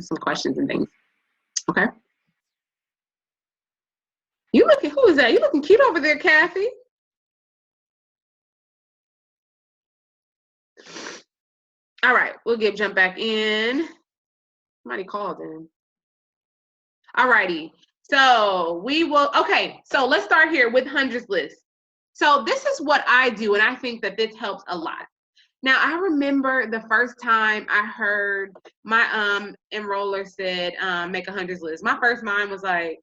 some questions and things. Okay. You looking, who is that? You looking cute over there, Kathy. All right, we'll jump back in. Somebody called in. All righty. So we will, okay, so let's start here with hundreds list. So this is what I do, and I think that this helps a lot. Now, I remember the first time I heard my enroller said, make a hundreds list. My first mind was like,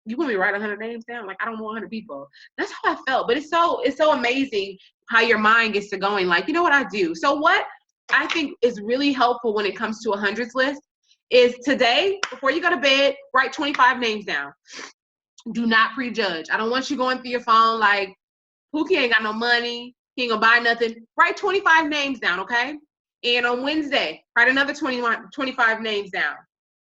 you want me to write 100 names down? Like, I don't know 100 people. That's how I felt. But it's so amazing how your mind gets to going. Like, you know what I do? So what I think is really helpful when it comes to a hundreds list is today, before you go to bed, write 25 names down. Do not prejudge. I don't want you going through your phone like, Pookie ain't got no money. He ain't gonna buy nothing. Write 25 names down, okay? And on Wednesday, write another 25 names down.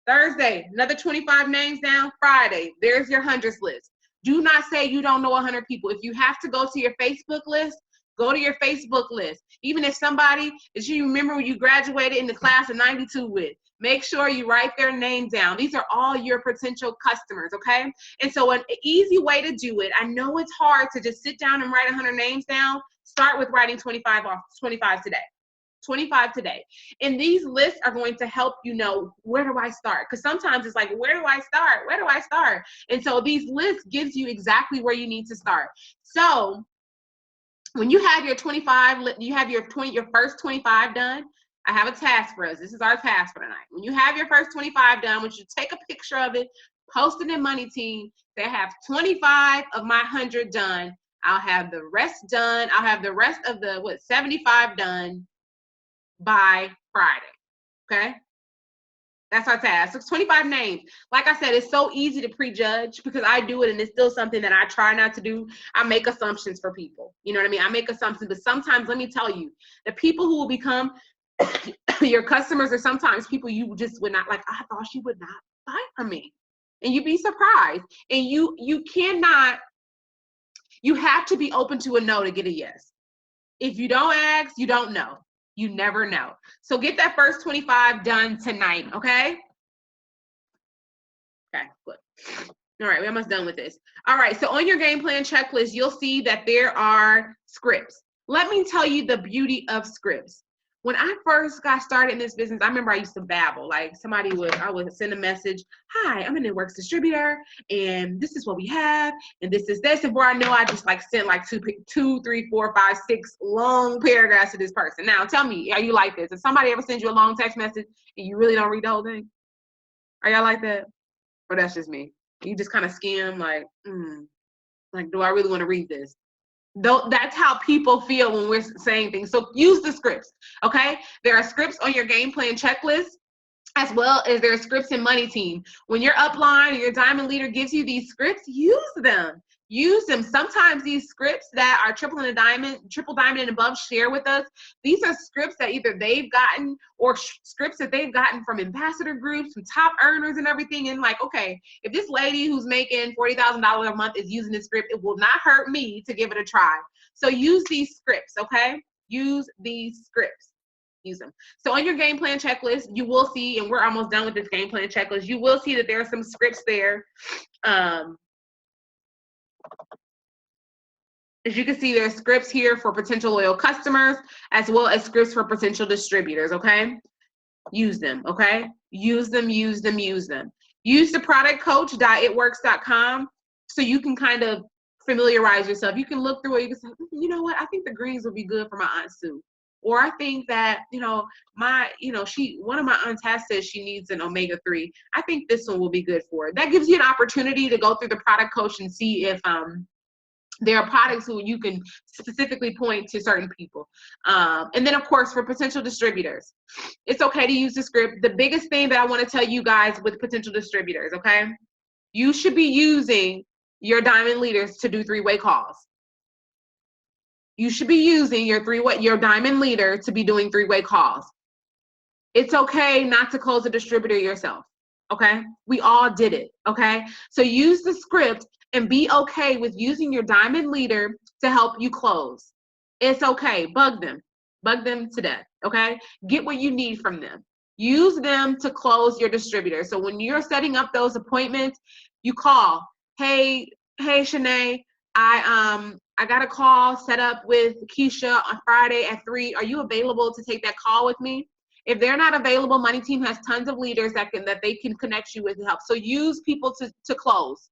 Thursday, another 25 names down. Friday, there's your hundreds list. Do not say you don't know 100 people. If you have to go to your Facebook list, go to your Facebook list. Even if somebody that you remember when you graduated in the class of 92 with, make sure you write their name down. These are all your potential customers, okay? And so an easy way to do it, I know it's hard to just sit down and write 100 names down. Start with writing 25 today. 25 today. And these lists are going to help you know, where do I start? Because sometimes it's like, where do I start? Where do I start? And so these lists gives you exactly where you need to start. So when you have your 25, you have your first 25 done, I have a task for us. This is our task for tonight. When you have your first 25 done, I want you to take a picture of it, post it in Money Team. They have 25 of my 100 done. I'll have the rest done. I'll have the rest of the 75 done by Friday. Okay? That's our task. So it's 25 names. Like I said, it's so easy to prejudge because I do it and it's still something that I try not to do. I make assumptions for people. You know what I mean? I make assumptions, but sometimes, let me tell you, the people who will become your customers are sometimes people you just would not, like, I thought she would not buy from me. And you'd be surprised. And you cannot, you have to be open to a no to get a yes. If you don't ask, you don't know. You never know. So get that first 25 done tonight, okay? Okay, good. All right, we're almost done with this. All right, so on your game plan checklist, you'll see that there are scripts. Let me tell you the beauty of scripts. When I first got started in this business, I remember I used to babble. Like I would send a message, hi, I'm a Networks distributor, and this is what we have, and this is this. And before I know, I just like sent like two, three, 4, 5, 6 long paragraphs to this person. Now, tell me, are you like this? If somebody ever sends you a long text message and you really don't read the whole thing? Are y'all like that? Or that's just me? You just kind of skim like, like, do I really want to read this? That's how people feel when we're saying things. So use the scripts, okay? There are scripts on your game plan checklist, as well as there are scripts in Money Team. When your upline or your diamond leader gives you these scripts, use them. Use them. Sometimes these scripts that are triple diamond and above share with us, these are scripts that either they've gotten or scripts that they've gotten from ambassador groups, from top earners and everything. And like, okay, if this lady who's making $40,000 a month is using this script, it will not hurt me to give it a try. So use these scripts, okay? Use these scripts. Use them. So on your game plan checklist, you will see, and we're almost done with this game plan checklist, you will see that there are some scripts there. As you can see, there's scripts here for potential loyal customers, as well as scripts for potential distributors, okay? Use them, okay? Use them, use them, use them. Use the product coach.itworks.com so you can kind of familiarize yourself. You can look through it, you can say, you know what, I think the greens would be good for my Aunt Sue. Or I think that, one of my aunts has said she needs an omega-3. I think this one will be good for her. That gives you an opportunity to go through the product coach and see if there are products who you can specifically point to certain people. And then, of course, for potential distributors, it's okay to use the script. The biggest thing that I want to tell you guys with potential distributors, okay? You should be using your diamond leaders to do 3-way calls. You should be using your diamond leader to be doing 3-way calls. It's okay not to close a distributor yourself, okay? We all did it, okay? So use the script and be okay with using your diamond leader to help you close. It's okay. Bug them to death, okay? Get what you need from them. Use them to close your distributor. So when you're setting up those appointments, you call, hey, Shanae, I got a call set up with Keisha on Friday at 3. Are you available to take that call with me? If they're not available, Money Team has tons of leaders that they can connect you with and help. So use people to close.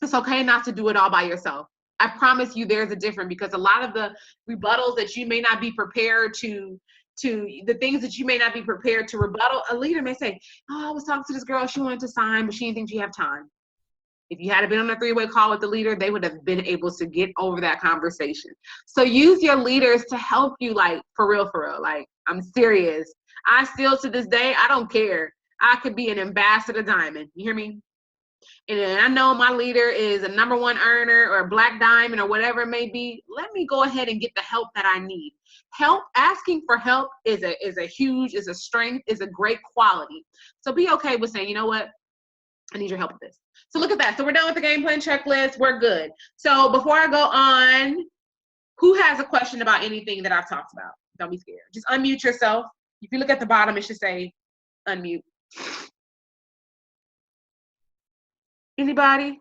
It's okay not to do it all by yourself. I promise you there's a difference, because a lot of the rebuttals that you may not be prepared to the things that you may not be prepared to rebuttal, a leader may say, oh, I was talking to this girl, she wanted to sign, but she didn't think she have time. If you had been on a 3-way call with the leader, they would have been able to get over that conversation. So use your leaders to help you, like, for real, like, I'm serious. I still, to this day, I don't care. I could be an ambassador diamond. You hear me? And I know my leader is a number 1 earner or a black diamond or whatever it may be. Let me go ahead and get the help that I need. Help, asking for help is a strength, is a great quality. So be okay with saying, you know what? I need your help with this. So look at that. So we're done with the game plan checklist. We're good. So before I go on, who has a question about anything that I've talked about? Don't be scared. Just unmute yourself. If you look at the bottom, it should say unmute. Anybody?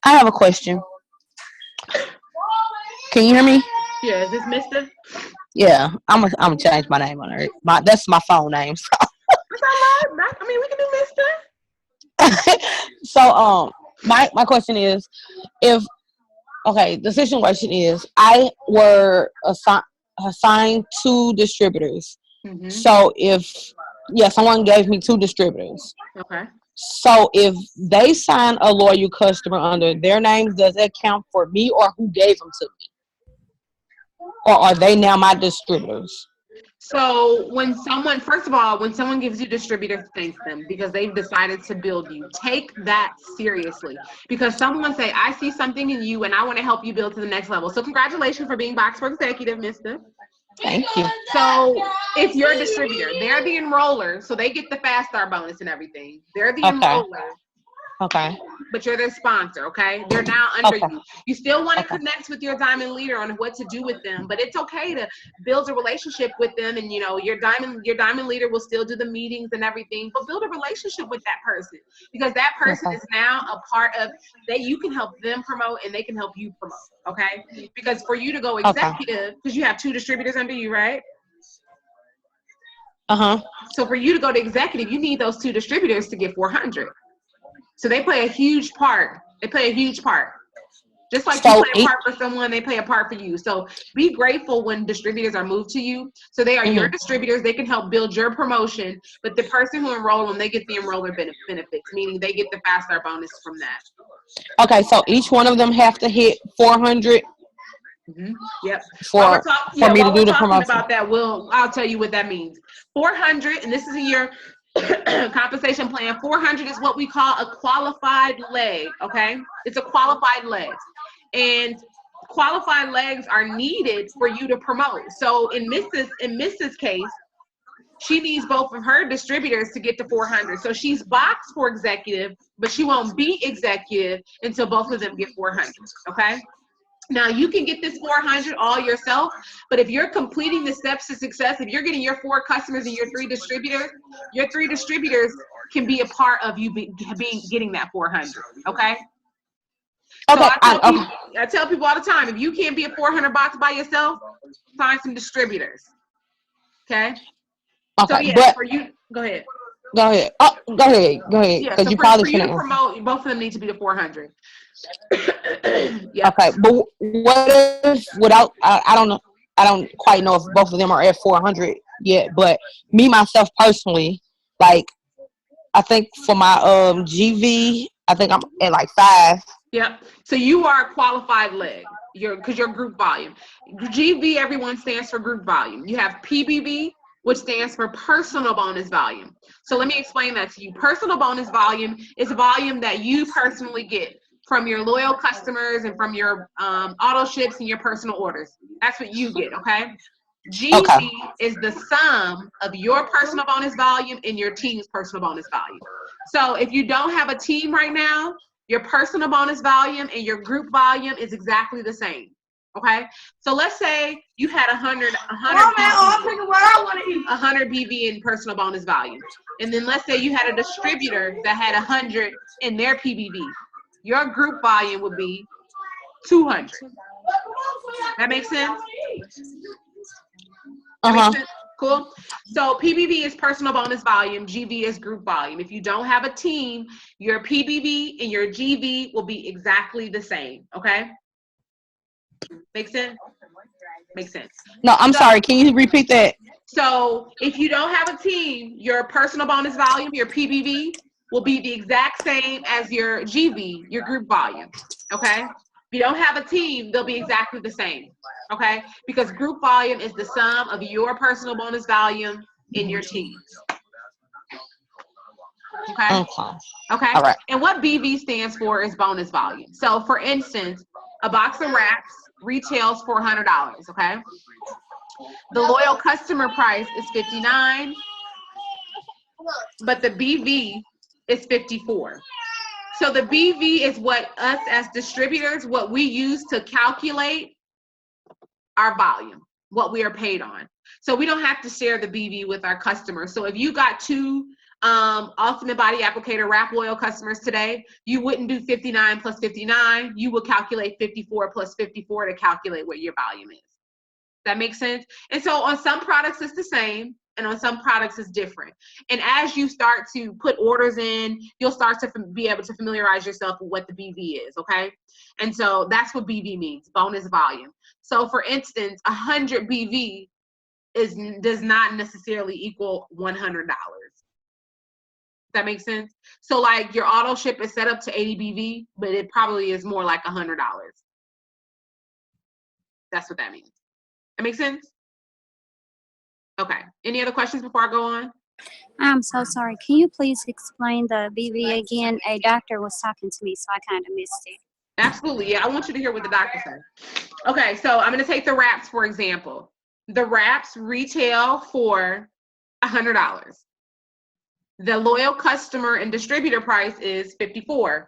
I have a question. Can you hear me? Yeah, is this Mr.? Yeah, I'm gonna change my name on it. That's my phone name. So. That's all right. I mean, we can do Mr. So my question is, the situation is I were assigned 2 distributors. Mm-hmm. So someone gave me 2 distributors. Okay. So if they sign a loyal customer under their names, does that count for me, or who gave them to me? Or are they now my distributors? So when someone gives you distributors, thank them, because they've decided to build you. Take that seriously, because someone say, I see something in you and I want to help you build to the next level. So congratulations for being Box for Executive, Mr. Thank you. So if you're a distributor, they're the enroller, so they get the fast start bonus and everything. They're the enroller. Okay. But you're their sponsor, okay? They're now under you. You still want to connect with your diamond leader on what to do with them, but it's okay to build a relationship with them, and your diamond leader will still do the meetings and everything, but build a relationship with that person, because that person is now a part of that. You can help them promote and they can help you promote, okay? Because for you to go executive, because you have 2 distributors under you, right? So for you to go to executive, you need those 2 distributors to get 400. So they play a huge part. Just like you play a part for someone, they play a part for you. So be grateful when distributors are moved to you. So they are your distributors. They can help build your promotion. But the person who enrolled them, they get the enroller benefits, meaning they get the fast start bonus from that. Okay, so each one of them have to hit 400. Mm-hmm. Yep. For me to do the promotion. About that, I'll tell you what that means. 400, and this is a year compensation plan. 400 is what we call a qualified leg. Okay, it's a qualified leg, and qualified legs are needed for you to promote. So in Mrs. case, she needs both of her distributors to get to 400. So she's boxed for executive, but she won't be executive until both of them get 400. Okay. Now, you can get this 400 all yourself, but if you're completing the steps to success, if you're getting your 4 customers and your 3 distributors can be a part of you getting that 400, okay? So I tell people all the time, if you can't be a 400 box by yourself, find some distributors, okay? So yeah, but for you, go ahead. Go ahead. Oh, go ahead. Yeah, so for you to promote, both of them need to be the 400. Yeah. Okay, but what if without? I don't know. I don't quite know if both of them are at 400 yet. But me myself personally, like I think for my GV, I think I'm at like 5. Yep. So you are a qualified leg. Because you're group volume. GV, everyone stands for group volume. You have PBV, which stands for personal bonus volume. So let me explain that to you. Personal bonus volume is volume that you personally get from your loyal customers and from your auto ships and your personal orders. That's what you get, okay? GV is the sum of your personal bonus volume and your team's personal bonus volume. So if you don't have a team right now, your personal bonus volume and your group volume is exactly the same, Okay, so let's say you had 100 BV in personal bonus volume, and then let's say you had a distributor that had 100 in their PBV. Your group volume would be 200. That makes sense? Makes sense? Cool. So PBV is personal bonus volume, GV is group volume. If you don't have a team, your PBV and your GV will be exactly the same. Okay? Make sense? Makes sense. No, I'm sorry. Can you repeat that? So if you don't have a team, your personal bonus volume, your PBV, will be the exact same as your GV, your group volume. Okay? If you don't have a team, they'll be exactly the same. Okay? Because group volume is the sum of your personal bonus volume in your teams. Okay? Okay? All right. And what BV stands for is bonus volume. So for instance, a box of wraps retails for $100, okay? The loyal customer price is $59, but the BV is $54. So the BV is what us as distributors, what we use to calculate our volume, what we are paid on. So we don't have to share the BV with our customers. So if you got two Ultimate Body Applicator wrap loyal customers today, you wouldn't do 59 plus 59. You would calculate 54 plus 54 to calculate what your volume is. That makes sense? And so on some products it's the same, and on some products it's different. And as you start to put orders in, you'll start to be able to familiarize yourself with what the BV is, okay? And so that's what BV means, bonus volume. So for instance, 100 BV does not necessarily equal $100. That makes sense? So like your auto ship is set up to 80 BV, but it probably is more like $100. That's what that means. That makes sense? Okay. Any other questions before I go on? I'm so sorry. Can you please explain the BV again? A doctor was talking to me, so I kind of missed it. Absolutely. Yeah, I want you to hear what the doctor said. Okay, so I'm going to take the wraps, for example. The wraps retail for $100. The loyal customer and distributor price is $59,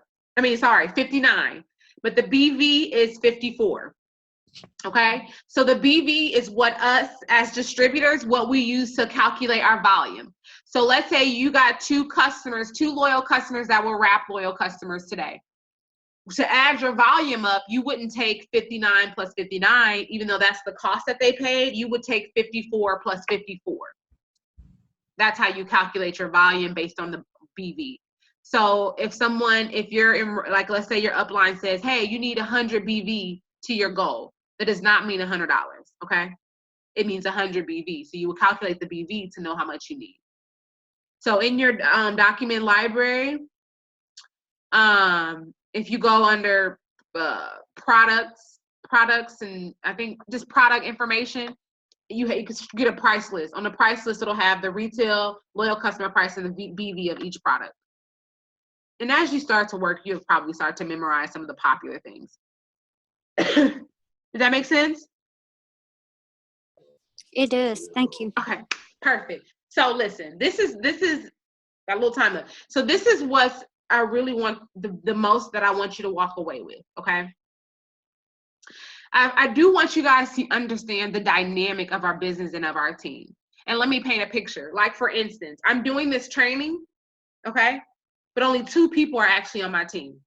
but the BV is $54. Okay, so the BV is what us as distributors, what we use to calculate our volume. So let's say you got two loyal customers that were wrap loyal customers today. To add your volume up, you wouldn't take 59 plus 59, even though that's the cost that they paid. You would take 54 plus 54. That's how you calculate your volume based on the BV. So if you're in, like, let's say your upline says, hey, you need 100 BV to your goal. That does not mean $100, okay? It means 100 BV. So you will calculate the BV to know how much you need. So in your document library, if you go under products, and I think just product information, you can get a price list. On the price list, it'll have the retail, loyal customer price, and the BV of each product. And as you start to work, you'll probably start to memorize some of the popular things. Does that make sense? It does. Thank you. Okay, perfect. So listen, this is got a little time left. So this is what I really want the most that I want you to walk away with, okay? I do want you guys to understand the dynamic of our business and of our team. And let me paint a picture. Like, for instance, I'm doing this training, okay? But only 2 people are actually on my team.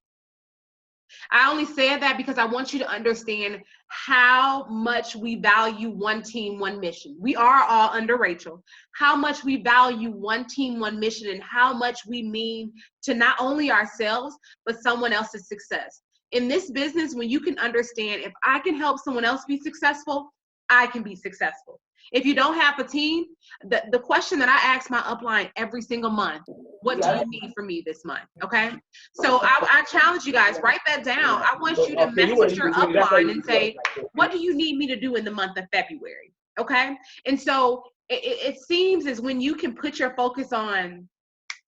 I only said that because I want you to understand how much we value one team, one mission. We are all under Rachel. How much we value one team, one mission, and how much we mean to not only ourselves, but someone else's success. In this business, when you can understand, if I can help someone else be successful, I can be successful. If you don't have a team, the question that I ask my upline every single month, what do you need from me this month? Okay. So I challenge you guys, write that down. I want you to message your upline and say, what do you need me to do in the month of February? Okay. And so it seems as when you can put your focus on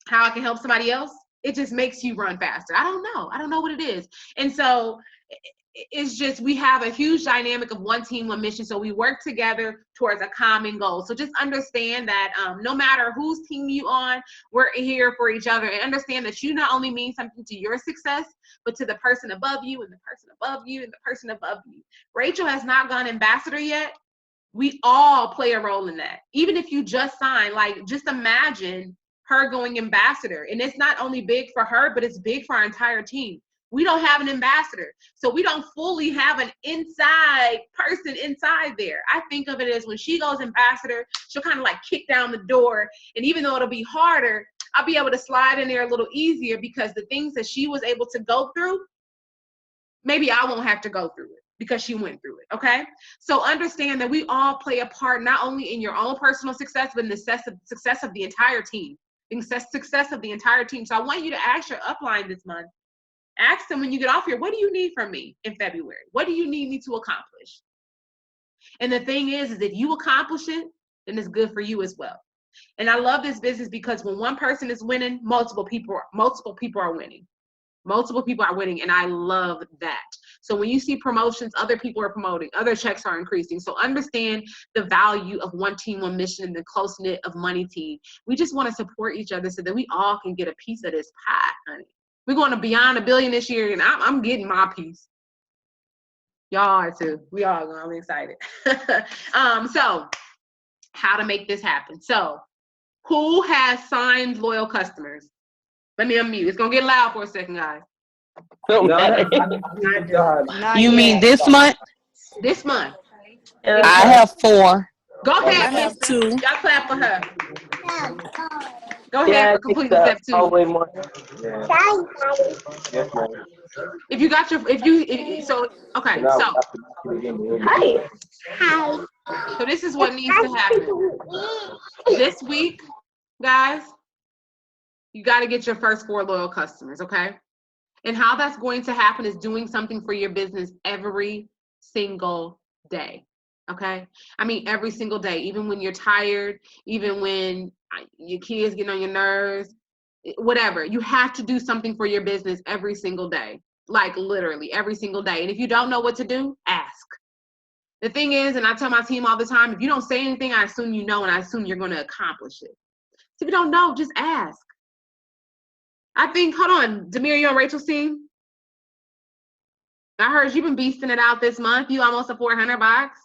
how I can help somebody else, it just makes you run faster. I don't know what it is. And so it's just, we have a huge dynamic of one team, one mission. So we work together towards a common goal. So just understand that no matter whose team you on, we're here for each other, and understand that you not only mean something to your success, but to the person above you and the person above you and the person above you. Rachel has not gone ambassador yet. We all play a role in that. Even if you just sign, like, just imagine her going ambassador. And it's not only big for her, but it's big for our entire team. We don't have an ambassador, so we don't fully have an inside person inside there. I think of it as when she goes ambassador, she'll kind of like kick down the door, and even though it'll be harder, I'll be able to slide in there a little easier, because the things that she was able to go through, maybe I won't have to go through it because she went through it, okay? So understand that we all play a part, not only in your own personal success, but in the success of the entire team, the success of the entire team. So I want you to ask your upline this month, ask them when you get off here, what do you need from me in February? What do you need me to accomplish? And the thing is if you accomplish it, then it's good for you as well. And I love this business because when one person is winning, multiple people are winning. Multiple people are winning, and I love that. So when you see promotions, other people are promoting, other checks are increasing. So understand the value of one team, one mission, and the close-knit of Money Team. We just want to support each other so that we all can get a piece of this pie, honey. We're going to beyond $1 billion this year, and I'm getting my piece. Y'all are too. We all going. I'm excited. So how to make this happen. So who has signed loyal customers? Let me unmute. It's going to get loud for a second, guys. You mean this month? This month. I have 4. Go ahead, I have 2. Y'all clap for her. Go ahead for completing step 2. Yes, ma'am. If you got your, okay, so. Hi. So this is what needs to happen. This week, guys, you got to get your first 4 loyal customers, okay? And how that's going to happen is doing something for your business every single day, okay? I mean, every single day, even when you're tired, even when your kids get on your nerves, whatever. You have to do something for your business every single day, like literally every single day. And if you don't know what to do, ask. The thing is, and I tell my team all the time, if you don't say anything, I assume you know, and I assume you're going to accomplish it. So if you don't know, just ask. I think, hold on, Demir, you on Rachel's team? I heard you've been beasting it out this month. You almost a 400 box.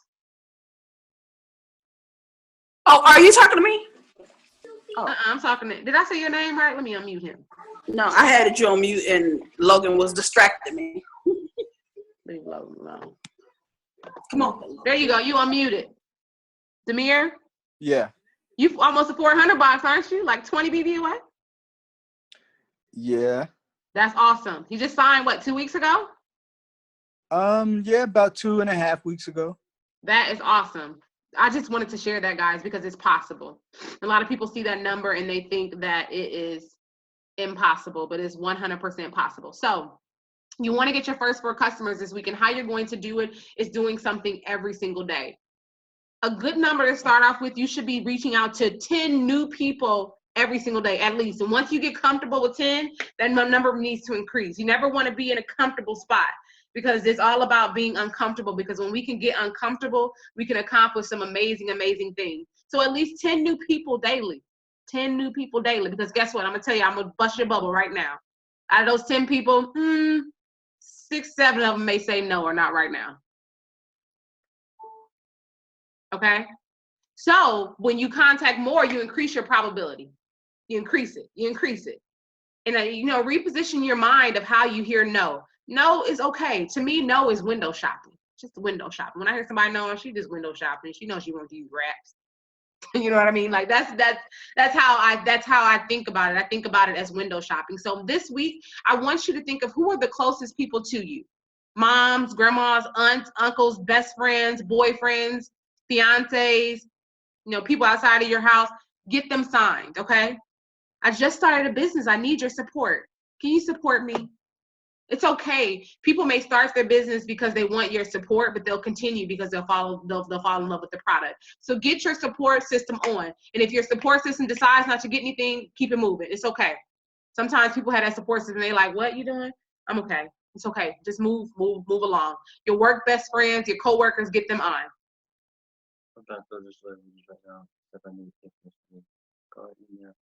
Oh, are you talking to me? Oh. I'm talking to, did I say your name right? Let me unmute him. No, I had you on mute and Logan was distracting me. Leave Logan alone. Come on. There you go. You unmuted. Demir? Yeah. You almost a 400 box, aren't you? Like 20 BB away? Yeah. That's awesome. You just signed, what, 2 weeks ago? Yeah, about 2.5 weeks ago. That is awesome. I just wanted to share that, guys, because it's possible. A lot of people see that number and they think that it is impossible, but it's 100% possible. So you want to get your first 4 customers this week, and how you're going to do it is doing something every single day. A good number to start off with, you should be reaching out to 10 new people every single day, at least. And once you get comfortable with 10, that number needs to increase. You never want to be in a comfortable spot, because it's all about being uncomfortable, because when we can get uncomfortable, we can accomplish some amazing, amazing things. So at least 10 new people daily. 10 new people daily, because guess what? I'm going to tell you, I'm going to bust your bubble right now. Out of those 10 people, 6, 7 of them may say no or not right now. Okay? So when you contact more, you increase your probability. You increase it. You increase it. And, reposition your mind of how you hear no. No is okay. To me, no is window shopping. Just window shopping. When I hear somebody no, she just window shopping. She knows she wants to use wraps. You know what I mean? Like that's how I think about it. I think about it as window shopping. So this week, I want you to think of who are the closest people to you. Moms, grandmas, aunts, uncles, best friends, boyfriends, fiancés, people outside of your house. Get them signed, okay? I just started a business. I need your support. Can you support me? It's okay. People may start their business because they want your support, but they'll continue because they'll fall in love with the product. So get your support system on. And if your support system decides not to get anything, keep it moving. It's okay. Sometimes people have that support system and they're like, what you doing? I'm okay. It's okay. Just move along. Your work best friends, your coworkers, get them on.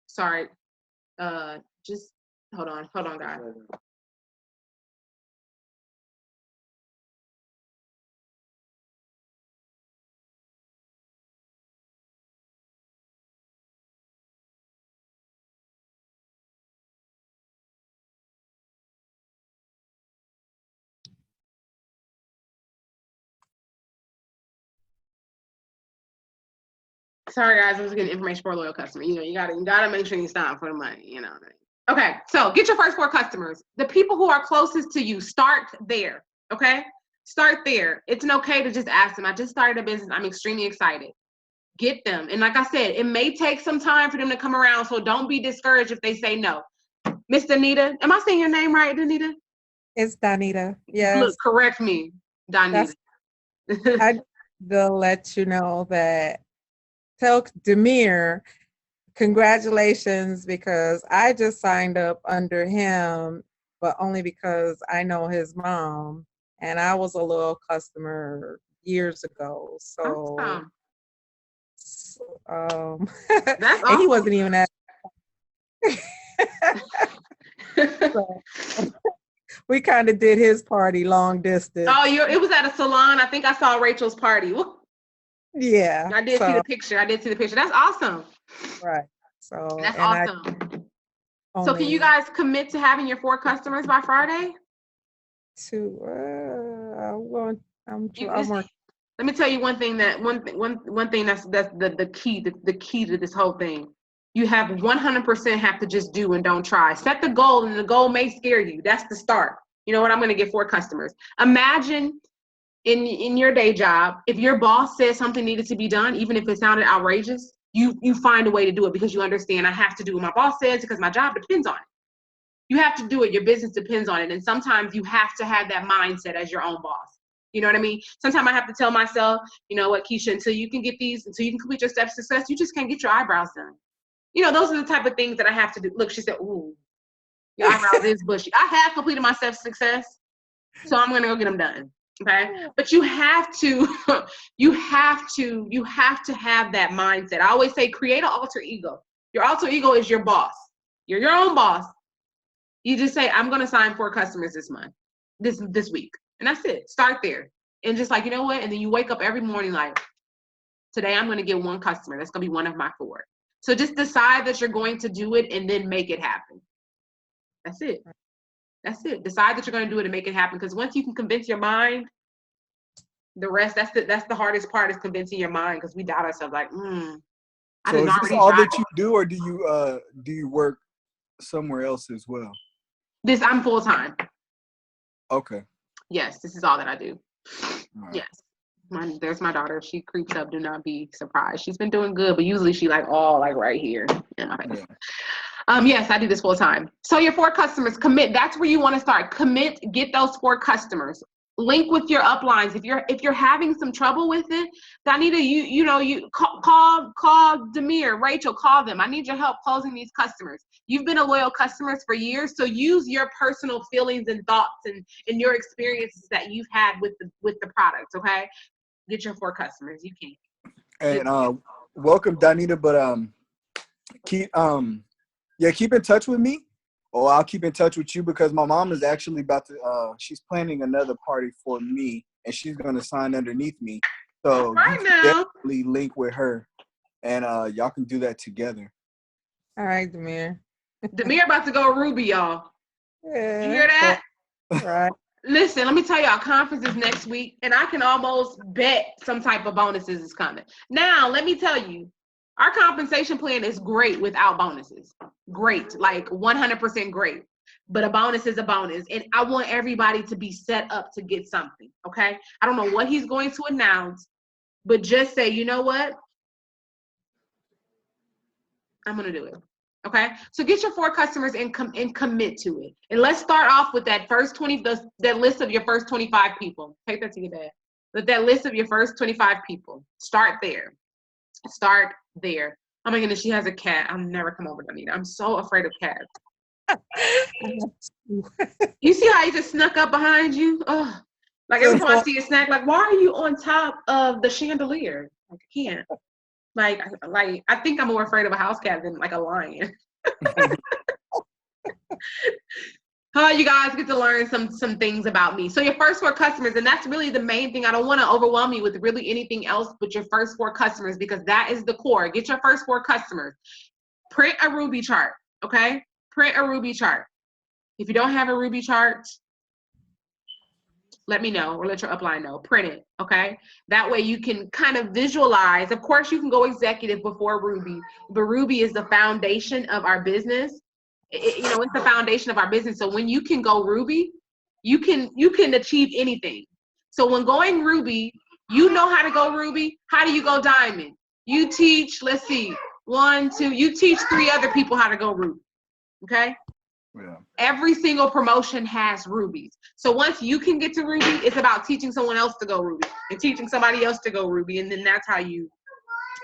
Sorry. Just hold on, guys. Sorry, guys, I was getting information for a loyal customer. You know, you gotta make sure you stop for the money. You know. Okay, so get your first 4 customers. The people who are closest to you, start there. Okay, start there. It's okay to just ask them. I just started a business. I'm extremely excited. Get them, and like I said, it may take some time for them to come around. So don't be discouraged if they say no. Miss Danita, am I saying your name right, Danita? It's Danita. Yes. Look, correct me, Danita. I will let you know that. Tell Demir, congratulations, because I just signed up under him, but only because I know his mom, and I was a loyal customer years ago. So, Awesome. That's awesome. And he wasn't even at. So, we kind of did his party long distance. Oh, it was at a salon. I think I saw Rachel's party. Yeah. I did see the picture. That's awesome. Right. So that's awesome. So can you guys commit to having your 4 customers by Friday? I'm working. Let me tell you one thing that's the key to this whole thing. You have 100% have to just do and don't try. Set the goal, and the goal may scare you. That's the start. You know what? I'm going to get 4 customers. Imagine in your day job, if your boss says something needed to be done, even if it sounded outrageous, you find a way to do it because you understand I have to do what my boss says because my job depends on it. You have to do it. Your business depends on it. And sometimes you have to have that mindset as your own boss. You know what I mean? Sometimes I have to tell myself, you know what, Keisha, until you can complete your steps to success, you just can't get your eyebrows done. You know, those are the type of things that I have to do. Look, she said, ooh, your eyebrows is bushy. I have completed my steps to success, so I'm going to go get them done. Okay. But you have to have that mindset. I always say, create an alter ego. Your alter ego is your boss. You're your own boss. You just say, I'm going to sign 4 customers this month, this week. And that's it. Start there. And just like, you know what? And then you wake up every morning like, today I'm going to get 1 customer. That's going to be one of my 4. So just decide that you're going to do it and then make it happen. That's it. That's it. Decide that you're going to do it and make it happen. Because once you can convince your mind, the rest, that's the hardest part, is convincing your mind, because we doubt ourselves like, So is this all that you do, or do you work somewhere else as well? I'm full time. Okay. Yes, this is all that I do. Right. Yes. There's my daughter. She creeps up. Do not be surprised. She's been doing good, but usually she like right here in my face. Yeah. Yes, I do this full time. So your 4 customers, commit. That's where you want to start. Commit. Get those 4 customers. Link with your uplines. If you're having some trouble with it, Danita, you call Demir, Rachel, call them. I need your help closing these customers. You've been a loyal customer for years, so use your personal feelings and thoughts and your experiences that you've had with the products. Okay, get your 4 customers. You can. And welcome, Danita. But keep in touch with me, or I'll keep in touch with you, because my mom is actually about to. She's planning another party for me, and she's going to sign underneath me. So you can definitely link with her, and y'all can do that together. All right, Demir. Demir about to go Ruby, y'all. Yeah, you hear that? Right. Listen, let me tell y'all, conference is next week, and I can almost bet some type of bonuses is coming. Now, let me tell you, our compensation plan is great without bonuses. Great, like 100% great. But a bonus is a bonus, and I want everybody to be set up to get something, okay? I don't know what he's going to announce, but just say, you know what? I'm going to do it. Okay, so get your 4 customers and commit to it. And let's start off with that first that list of your first 25 people. Take that to your dad. With that list of your first 25 people. Start there. Start there. Oh my goodness, she has a cat. I'll never come over to Anita. I'm so afraid of cats. You see how he just snuck up behind you? Oh, like every time I see a snack, like, why are you on top of the chandelier? Like, I can't. Like I think I'm more afraid of a house cat than like a lion. You guys get to learn some things about me. So your first 4 customers, and that's really the main thing. I don't want to overwhelm you with really anything else but your first 4 customers, because that is the core. Get your first 4 customers. Print a Ruby chart, okay? Print a Ruby chart. If you don't have a Ruby chart, let me know, or let your upline know. Print it, okay? That way you can kind of visualize. Of course, you can go executive before Ruby, but Ruby is the foundation of our business. It's the foundation of our business. So when you can go Ruby, you can achieve anything. So when going Ruby, you know how to go Ruby. How do you go Diamond? You teach, let's see, 1, 2, you teach 3 other people how to go Ruby, okay? Yeah. Every single promotion has Rubies. So once you can get to Ruby, it's about teaching someone else to go Ruby and teaching somebody else to go Ruby. And then that's how you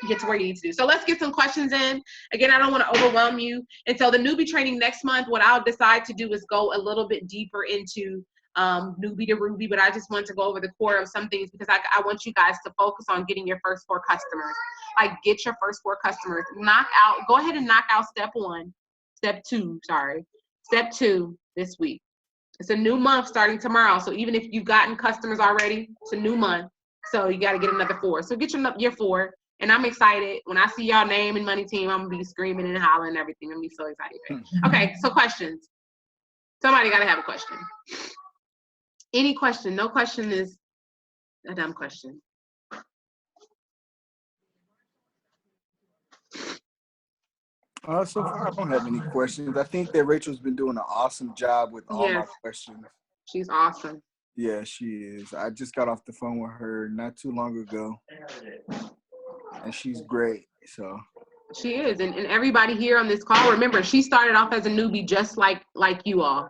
get to where you need to do. So let's get some questions in. Again, I don't want to overwhelm you. And so the newbie training next month, what I'll decide to do is go a little bit deeper into newbie to Ruby, but I just want to go over the core of some things because I want you guys to focus on getting your first 4 customers. Like, get your first 4 customers. Go ahead and knock out step 2 this week. It's a new month starting tomorrow. So even if you've gotten customers already, it's a new month. So you got to get another 4. So get your 4. And I'm excited. When I see y'all name and money team, I'm going to be screaming and hollering and everything. I'm going to be so excited. Okay, so questions. Somebody got to have a question. Any question. No question is a dumb question. So far, I don't have any questions. I think that Rachel's been doing an awesome job with all my questions. She's awesome. Yeah, she is. I just got off the phone with her not too long ago. And she's great. So she is. And everybody here on this call, remember, she started off as a newbie just like you all.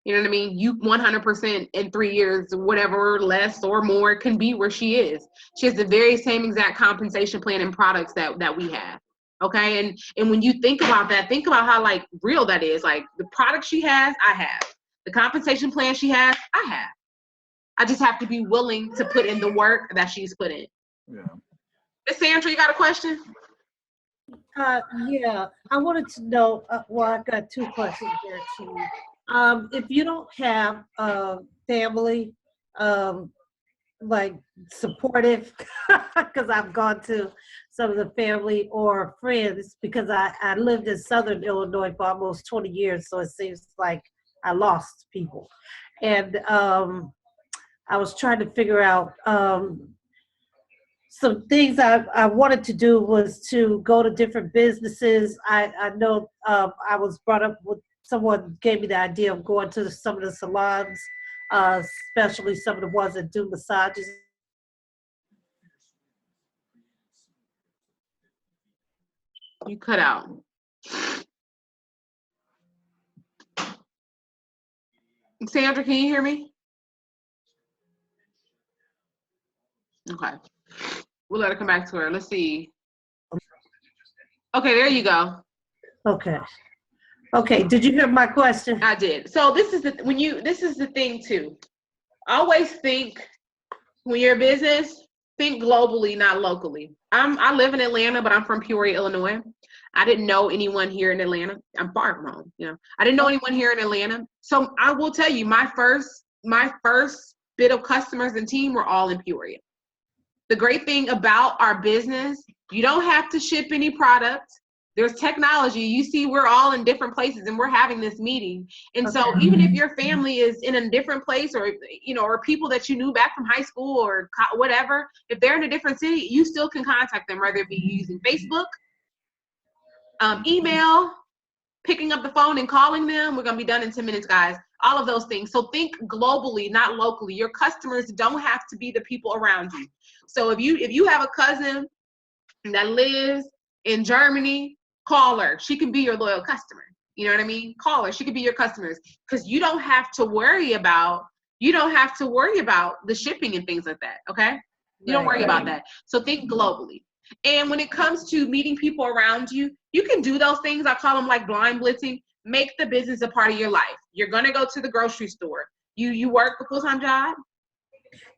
You know what I mean? You 100% in 3 years, whatever, less or more, can be where she is. She has the very same exact compensation plan and products that we have. Okay, and when you think about that, think about how like real that is. Like the product she has, I have. The compensation plan she has, I have. I just have to be willing to put in the work that she's put in. Yeah. Miss Sandra, you got a question? Yeah, I wanted to know. Well, I've got 2 questions there too. If you don't have family, like supportive, because I've gone to some of the family or friends, because I lived in Southern Illinois for almost 20 years, so it seems like I lost people. And I was trying to figure out some things I wanted to do was to go to different businesses. I know I was brought up with someone gave me the idea of going to some of the salons, especially some of the ones that do massages. You cut out. Sandra, can you hear me? Okay. We'll let her come back to her. Let's see. Okay, there you go. Okay. Okay, did you hear my question? I did. So this is the thing too. Always think when you're a business, think globally, not locally. I live in Atlanta, but I'm from Peoria, Illinois. I didn't know anyone here in Atlanta. I'm far from home, I didn't know anyone here in Atlanta. So I will tell you, my first bit of customers and team were all in Peoria. The great thing about our business, you don't have to ship any product. There's technology. You see, we're all in different places and we're having this meeting. And so even if your family is in a different place or, or people that you knew back from high school or whatever, if they're in a different city, you still can contact them, whether it be using Facebook, email, picking up the phone and calling them. We're going to be done in 10 minutes, guys. All of those things. So think globally, not locally. Your customers don't have to be the people around you. So if you have a cousin that lives in Germany, call her. She can be your loyal customer. You know what I mean? Call her. She could be your customers because you don't have to worry about the shipping and things like that. Okay? You don't worry about that. So think globally. And when it comes to meeting people around you, you can do those things. I call them like blind blitzing. make the business a part of your life. You're going to go to the grocery store. You work a full-time job?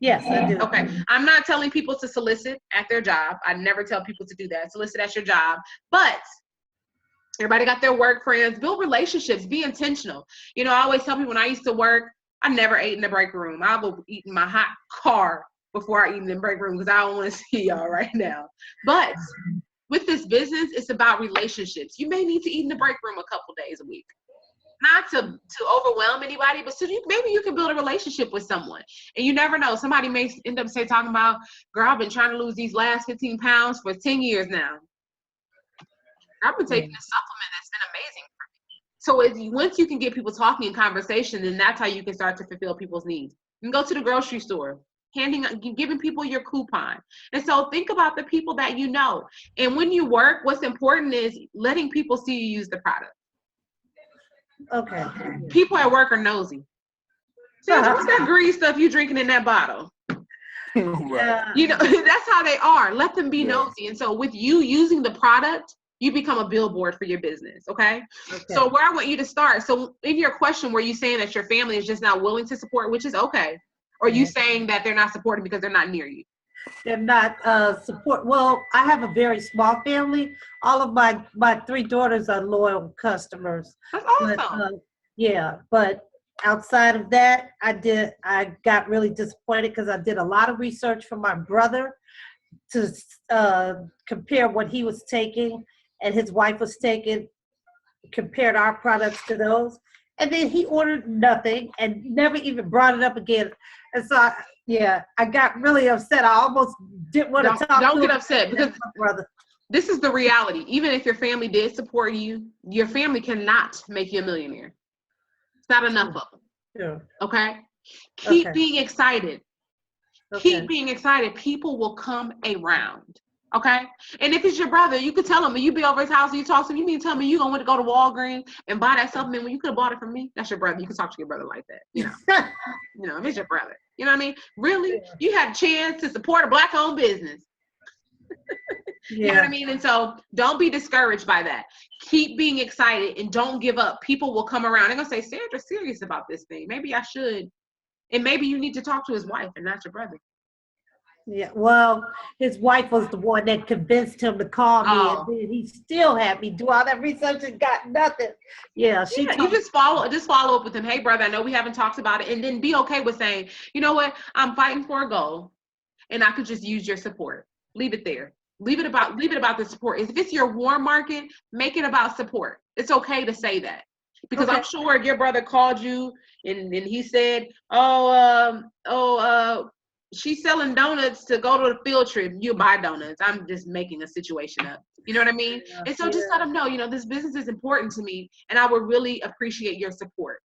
Yes, I do. Okay. I'm not telling people to solicit at their job. I never tell people to do that. Solicit at your job. But everybody got their work friends. Build relationships. Be intentional. You know, I always tell people when I used to work, I never ate in the break room. I will eat in my hot car before I eat in the break room because I don't want to see y'all right now. But with this business, it's about relationships. You may need to eat in the break room a couple days a week. Not to overwhelm anybody, but so maybe you can build a relationship with someone. And you never know. Somebody may end up talking about, girl, I've been trying to lose these last 15 pounds for 10 years now. I've been taking this supplement that's been amazing for me. So once you can get people talking in conversation, then that's how you can start to fulfill people's needs. You can go to the grocery store, giving people your coupon. And so think about the people that you know. And when you work, what's important is letting people see you use the product. Okay. People at work are nosy. Sandra, what's that green stuff you drinking in that bottle? Right. You know, that's how they are. Let them be nosy. And so with you using the product, you become a billboard for your business. Okay. So where I want you to start. So in your question, were you saying that your family is just not willing to support, which is okay? Or are you saying that they're not supporting because they're not near you? They're not support. Well, I have a very small family. All of my 3 daughters are loyal customers. That's awesome. But, but outside of that, I got really disappointed because I did a lot of research for my brother to compare what he was taking and his wife was taking, compared our products to those. And then he ordered nothing and never even brought it up again. And so, I got really upset. I almost didn't want to talk to him. Don't get upset because my brother. This is the reality. Even if your family did support you, your family cannot make you a millionaire. It's not enough of them. Sure. Okay? Keep being excited. Keep being excited. People will come around. Okay? And if it's your brother, you could tell him, and you be over his house and you talk to him, you mean tell me you gonna want to go to Walgreens and buy that supplement when you could have bought it from me? That's your brother. You can talk to your brother like that. You know, if it's your brother. You know what I mean? Really? You had a chance to support a Black-owned business. You know what I mean? And so don't be discouraged by that. Keep being excited and don't give up. People will come around. They're gonna say, Sandra's serious about this thing. Maybe I should. And maybe you need to talk to his wife and not your brother. Yeah, well, his wife was the one that convinced him to call me, and then he still had me do all that research and got nothing. You just follow up with him. Hey, brother, I know we haven't talked about it, and then be okay with saying, you know what, I'm fighting for a goal, and I could just use your support. Leave it there. Leave it about the support. If it's your warm market, make it about support. It's okay to say that, because I'm sure if your brother called you and he said, she's selling donuts to go to a field trip, you buy donuts. I'm just making a situation up. You know what I mean? And so just let them know, this business is important to me and I would really appreciate your support.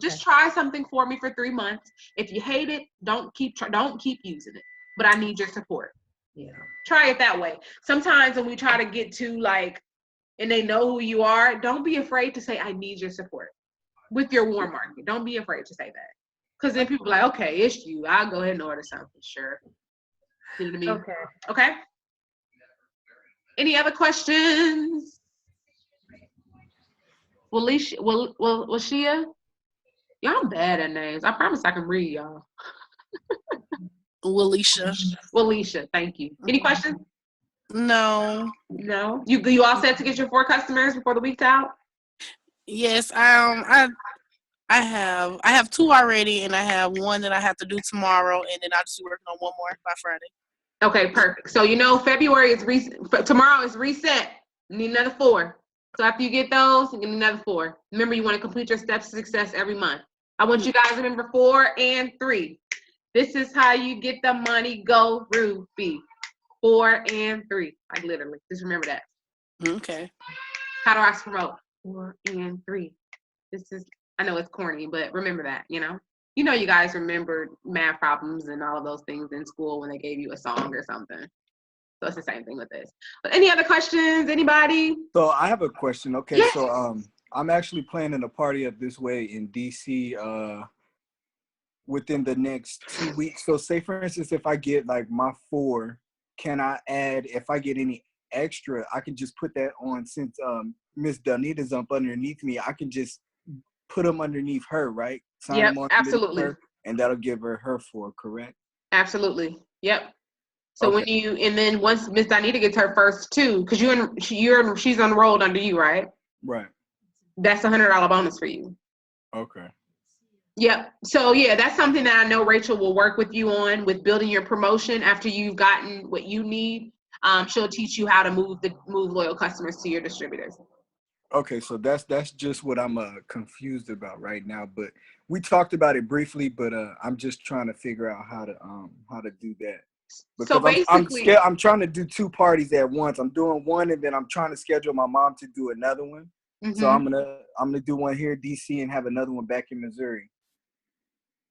Just try something for me for 3 months. If you hate it, don't keep using it, but I need your support. Yeah. Try it that way. Sometimes when we try to get to and they know who you are, don't be afraid to say, I need your support with your warm market. Don't be afraid to say that. Because then people are like, okay, it's you. I'll go ahead and order something. Sure. You know what I mean? Okay. Any other questions? Washia? Y'all, I'm bad at names. I promise I can read y'all. Walisha, thank you. Any questions? No. You all set to get your 4 customers before the week's out? Yes. I have 2 already, and I have 1 that I have to do tomorrow, and then I'll just be working on 1 more by Friday. Okay, perfect. So February is tomorrow is reset. You need another 4. So after you get those, you need another 4. Remember, you want to complete your steps to success every month. I want you guys to remember 4 and 3. This is how you get the money. Go Ruby. 4 and 3. Like literally, just remember that. Okay. How do I promote? 4 and 3. I know it's corny, but remember that, you guys remembered math problems and all of those things in school when they gave you a song or something. So it's the same thing with this. But any other questions? Anybody? So I have a question. Okay, yes. So I'm actually planning a party up this way in DC within the next 2 weeks. So say for instance, if I get my 4, can I add, if I get any extra, I can just put that on since Miss Danita's up underneath me. I can just put them underneath her, right? Sign Yep, them on absolutely. her, and that'll give her 4, correct? Absolutely. Yep. So Okay. when you, and then once Miss Donita gets her first 2, because she's enrolled under you, right? Right. That's $100 bonus for you. Okay. Yep. So yeah, that's something that I know Rachel will work with you on, with building your promotion after you've gotten what you need. She'll teach you how to move loyal customers to your distributors. Okay, so that's just what I'm confused about right now. But we talked about it briefly, but I'm just trying to figure out how to do that. Because So basically, I'm trying to do 2 parties at once. I'm doing one, and then I'm trying to schedule my mom to do another one. So I'm gonna do one here in DC and have another one back in Missouri.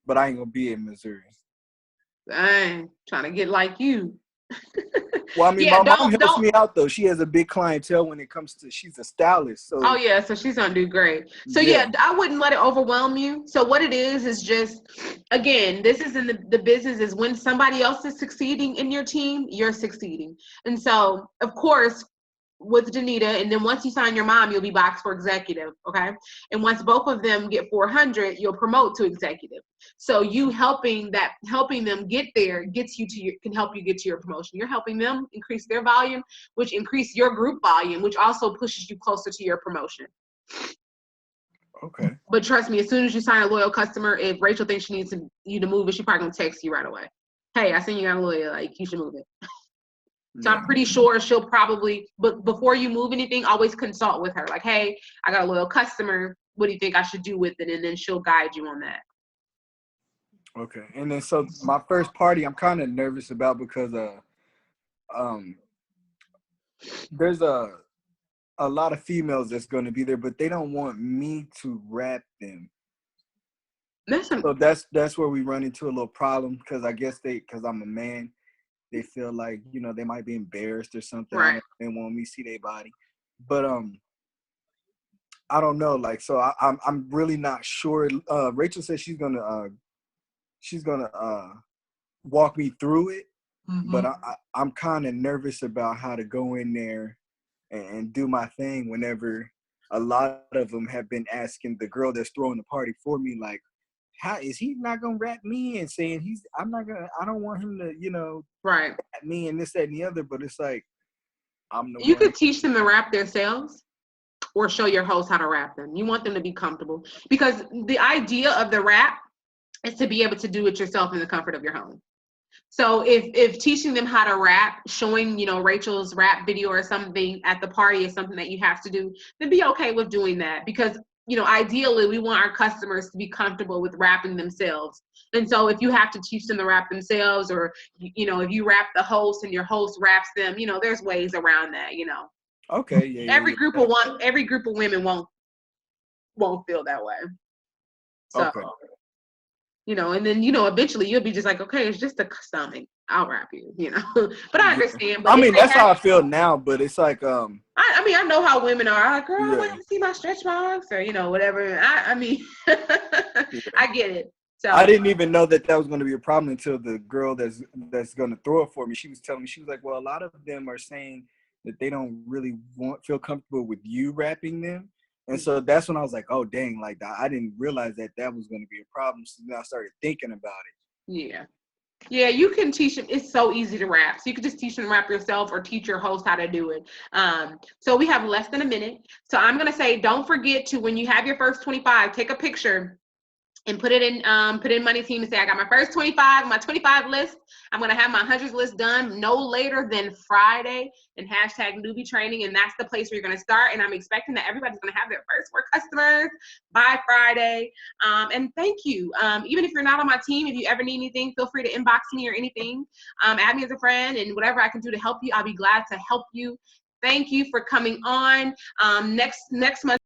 But I ain't gonna be in Missouri. I'm trying to get like you. Well, I mean, Yeah, my mom helps me out though. She has a big clientele when it comes to. She's a stylist, so. Oh yeah, so she's gonna do great. So yeah, I wouldn't let it overwhelm you. So what it is just, again, this is in the business is when somebody else is succeeding in your team, you're succeeding. And so of course, with Danita, and then once you sign your mom, you'll be boxed for executive, okay? And once both of them get 400, you'll promote to executive. So you helping them get there can help you get to your promotion. You're helping them increase their volume, which increase your group volume, which also pushes you closer to your promotion. Okay. But trust me, as soon as you sign a loyal customer, if Rachel thinks she needs you to move it, she's probably gonna text you right away. Hey, I seen you got a loyal, like you should move it. So I'm pretty sure she'll probably, but before you move anything, always consult with her. Like, hey, I got a loyal customer. What do you think I should do with it? And then she'll guide you on that. Okay. And then so my first party, I'm kind of nervous about because there's a lot of females that's going to be there, but they don't want me to rap them. So that's where we run into a little problem because I guess because I'm a man. They feel like, they might be embarrassed or something. Right. They want me to see their body. But I don't know. Like, so I'm really not sure. Rachel said she's gonna walk me through it. Mm-hmm. But I'm kind of nervous about how to go in there and do my thing whenever a lot of them have been asking the girl that's throwing the party for me, like, how is he not gonna rap me and saying I don't want him to, right, rap me and this, that, and the other, but it's like you could teach them to rap themselves or show your host how to rap them. You want them to be comfortable because the idea of the rap is to be able to do it yourself in the comfort of your home. So if teaching them how to rap, showing, Rachel's rap video or something at the party is something that you have to do, then be okay with doing that because ideally, we want our customers to be comfortable with rapping themselves. And so if you have to teach them to rap themselves or, if you rap the host and your host raps them, there's ways around that, Okay. Yeah. Every group of women won't feel that way. So, okay. And then, eventually you'll be just like, okay, it's just a stomach. I'll rap you, But I understand. But I mean, that's how I feel now, but it's like, I know how women are. Like, girl, I want to see my stretch marks or, whatever. I mean, I get it. So I didn't even know that was going to be a problem until the girl that's going to throw it for me. She was telling me, she was like, well, a lot of them are saying that they don't really feel comfortable with you rapping them. And so that's when I was like, oh, dang, like I didn't realize that was going to be a problem. So then I started thinking about it. Yeah. Yeah, you can teach them. It's so easy to rap. So you can just teach them to rap yourself or teach your host how to do it. So we have less than a minute. So I'm going to say, don't forget to, when you have your first 25, take a picture and put it in Money Team and say, I got my first 25, my 25 list. I'm going to have my 100s list done no later than Friday and hashtag Newbie training. And that's the place where you're going to start. And I'm expecting that everybody's going to have their first 4 customers by Friday. And thank you. Even if you're not on my team, if you ever need anything, feel free to inbox me or anything. Add me as a friend and whatever I can do to help you, I'll be glad to help you. Thank you for coming on. Next month.